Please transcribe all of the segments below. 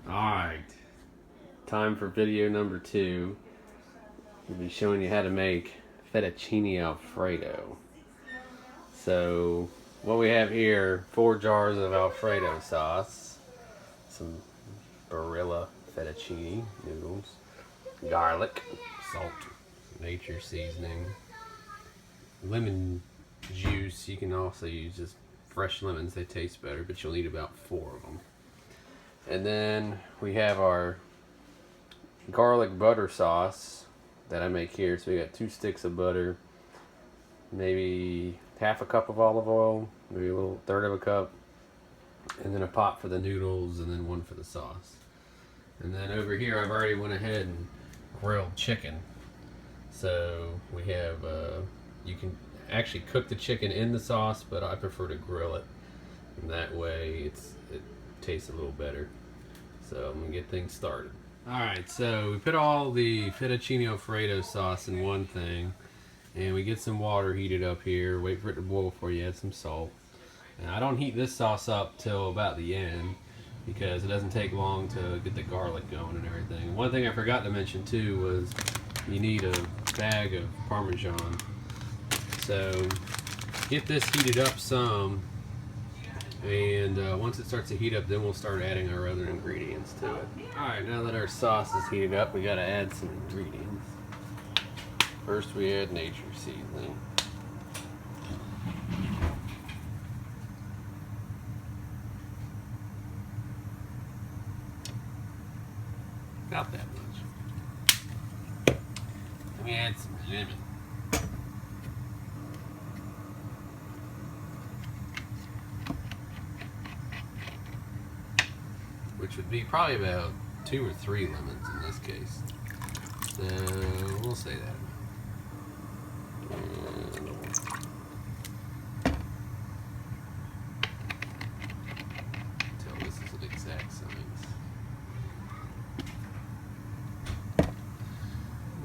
Alright, time for video number 2. We'll be showing you how to make Fettuccini Alfredo. So, what we have here, 4 jars of Alfredo sauce, some Barilla fettuccine noodles, garlic, salt, nature seasoning, lemon juice. You can also use just fresh lemons, they taste better, but you'll need about 4 of them. And then we have our garlic butter sauce that I make here. So we got 2 sticks of butter, maybe half a cup of olive oil, maybe a little third of a cup, and then a pot for the noodles, and then 1 for the sauce. And then over here I've already went ahead and grilled chicken. So we have, you can actually cook the chicken in the sauce, but I prefer to grill it. And that way it tastes a little better. So I'm gonna get things started. Alright, so we put all the Fettuccine Alfredo sauce in one thing, and we get some water heated up here, wait for it to boil before you add some salt. And I don't heat this sauce up till about the end, because it doesn't take long to get the garlic going and everything. One thing I forgot to mention too was you need a bag of Parmesan. So get this heated up some, and once it starts to heat up, then we'll start adding our other ingredients to it. Alright, now that our sauce is heated up, we gotta add some ingredients. First we add nature seasoning. About that much. Then we add some lemon. Which would be probably about 2 or 3 lemons in this case. So we'll say that amount. Until this is an exact size.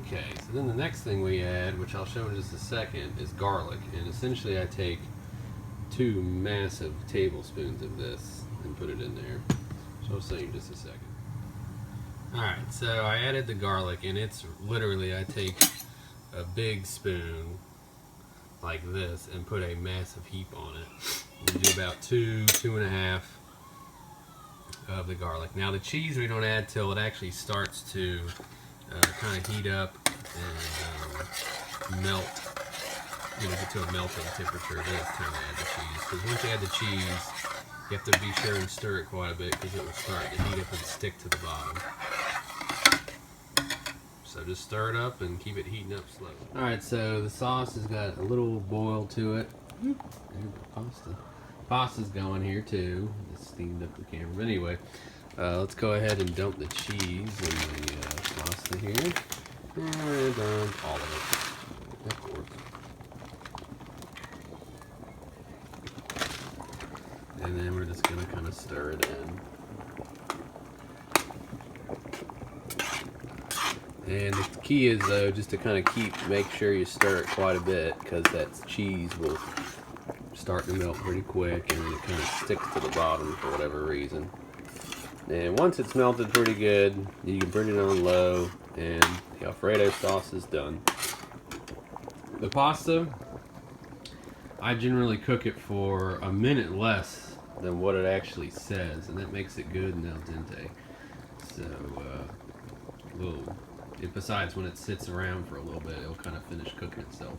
Okay, so then the next thing we add, which I'll show in just a second, is garlic. And essentially I take 2 massive tablespoons of this and put it in there. I'll show you in just a second. Alright, so I added the garlic, and it's literally, I take a big spoon like this and put a massive heap on it. We do about 2.5 of the garlic. Now the cheese we don't add till it actually starts to kind of heat up and melt. Get to a melting temperature. Then it's time to add the cheese. Because once you add the cheese, you have to be sure and stir it quite a bit, because it will start to heat up and stick to the bottom. So just stir it up and keep it heating up slowly. Alright, so the sauce has got a little boil to it. There's the pasta. Pasta's going here too. It's steamed up the camera. But anyway, let's go ahead and dump the cheese in the pasta here. And dump all of it. Of course. And then we're just going to kind of stir it in. And the key is, though, just to kind of make sure you stir it quite a bit, because that cheese will start to melt pretty quick, and it kind of sticks to the bottom for whatever reason. And once it's melted pretty good, you can bring it on low, and the Alfredo sauce is done. The pasta, I generally cook it for a minute less than what it actually says, and that makes it good and al dente. So, besides, when it sits around for a little bit, it'll kind of finish cooking itself.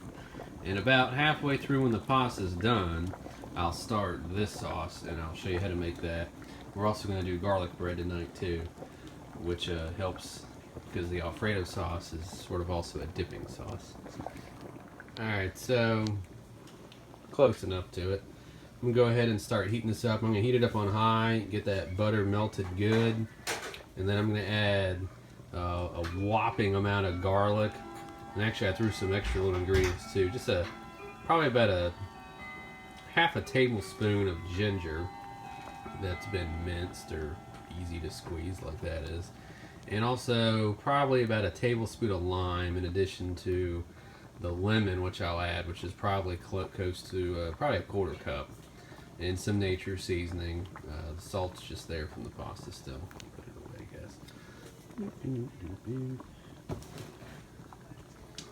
And about halfway through, when the pasta's done, I'll start this sauce, and I'll show you how to make that. We're also going to do garlic bread tonight too, which helps, because the Alfredo sauce is sort of also a dipping sauce. Alright, so close enough to it. I'm going to go ahead and start heating this up. I'm going to heat it up on high, get that butter melted good, and then I'm going to add a whopping amount of garlic. And actually I threw some extra little ingredients too. Just probably about a half a tablespoon of ginger that's been minced or easy to squeeze like that is. And also probably about a tablespoon of lime, in addition to the lemon, which I'll add, which is probably close to probably a quarter cup. And some nature seasoning. The salt's just there from the pasta still. Put it away.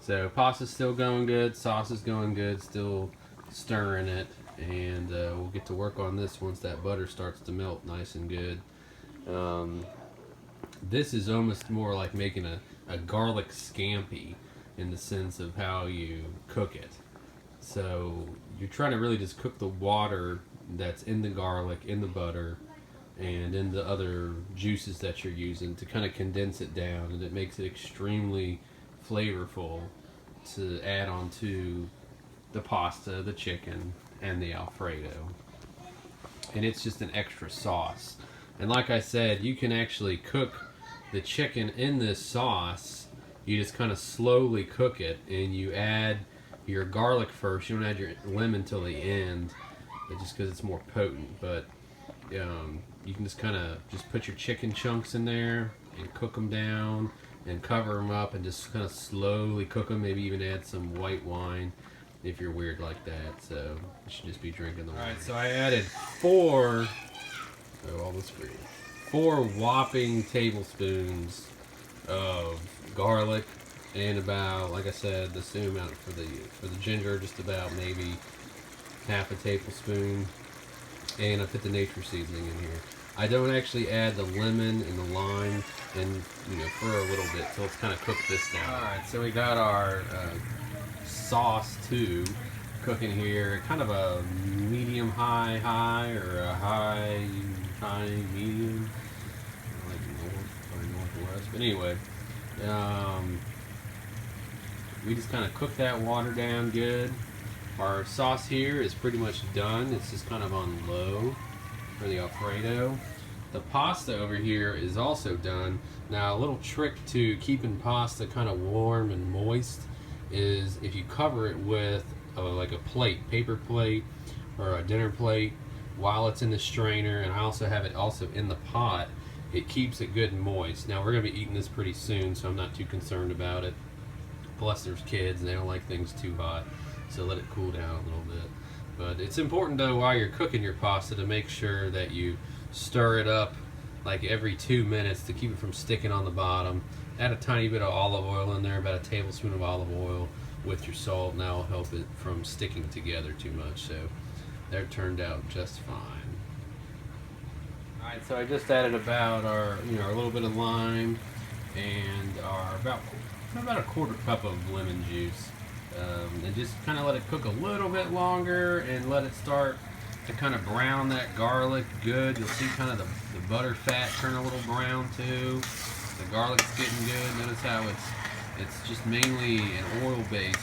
So pasta's still going good, sauce is going good, still stirring it, and we'll get to work on this once that butter starts to melt nice and good. This is almost more like making a garlic scampi in the sense of how you cook it. So you're trying to really just cook the water that's in the garlic, in the butter, and in the other juices that you're using to kind of condense it down, and it makes it extremely flavorful to add on to the pasta, the chicken, and the Alfredo. And it's just an extra sauce. And like I said, you can actually cook the chicken in this sauce. You just kind of slowly cook it, and you add your garlic first. You don't add your lemon till the end, just because it's more potent. But you can just kind of just put your chicken chunks in there and cook them down and cover them up and just kind of slowly cook them. Maybe even add some white wine if you're weird like that. So you should just be drinking the wine. All right, so I added four whopping tablespoons of garlic, and about, like I said, the same amount for the ginger, just about maybe half a tablespoon, and I put the nature seasoning in here. I don't actually add the lemon and the lime, and for a little bit till it's kind of cooked this down. All right, so we got our sauce too cooking here, kind of a medium high or a high medium, like northwest. But anyway, we just kind of cook that water down good. Our sauce here is pretty much done. It's just kind of on low for the Alfredo. The pasta over here is also done. Now, a little trick to keeping pasta kind of warm and moist is if you cover it with like a plate, paper plate or a dinner plate while it's in the strainer, and I also have it also in the pot. It keeps it good and moist. Now, we're going to be eating this pretty soon, so I'm not too concerned about it. Plus, there's kids and they don't like things too hot, so let it cool down a little bit. But it's important though, while you're cooking your pasta, to make sure that you stir it up like every 2 minutes to keep it from sticking on the bottom. Add a tiny bit of olive oil in there, about a tablespoon of olive oil with your salt, and that will help it from sticking together too much. So that turned out just fine. Alright, so I just added about our little bit of lime and our about a quarter cup of lemon juice. And just kind of let it cook a little bit longer and let it start to kind of brown that garlic good. You'll see kind of the butter fat turn a little brown too. The garlic's getting good. Notice how it's just mainly an oil-based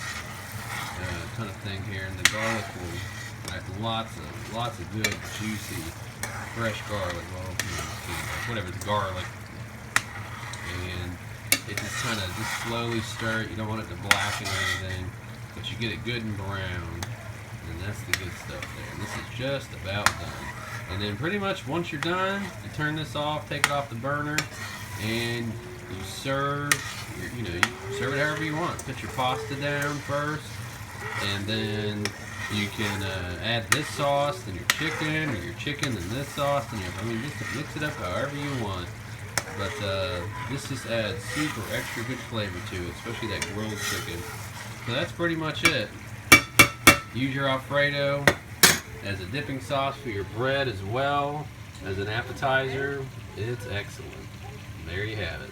kind of thing here, and the garlic will have lots of good, juicy, fresh garlic. Well, whatever, the garlic, and it just kind of slowly stir it. You don't want it to blacken or anything, but you get it good and brown, and that's the good stuff there. And this is just about done. And then pretty much once you're done, you turn this off, take it off the burner, and you serve. You serve it however you want. Put your pasta down first, and then you can add this sauce and your chicken, or your chicken and this sauce, and just mix it up however you want. But this just adds super extra good flavor to it, especially that grilled chicken. So that's pretty much it. Use your Alfredo as a dipping sauce for your bread as well as an appetizer. It's excellent. There you have it.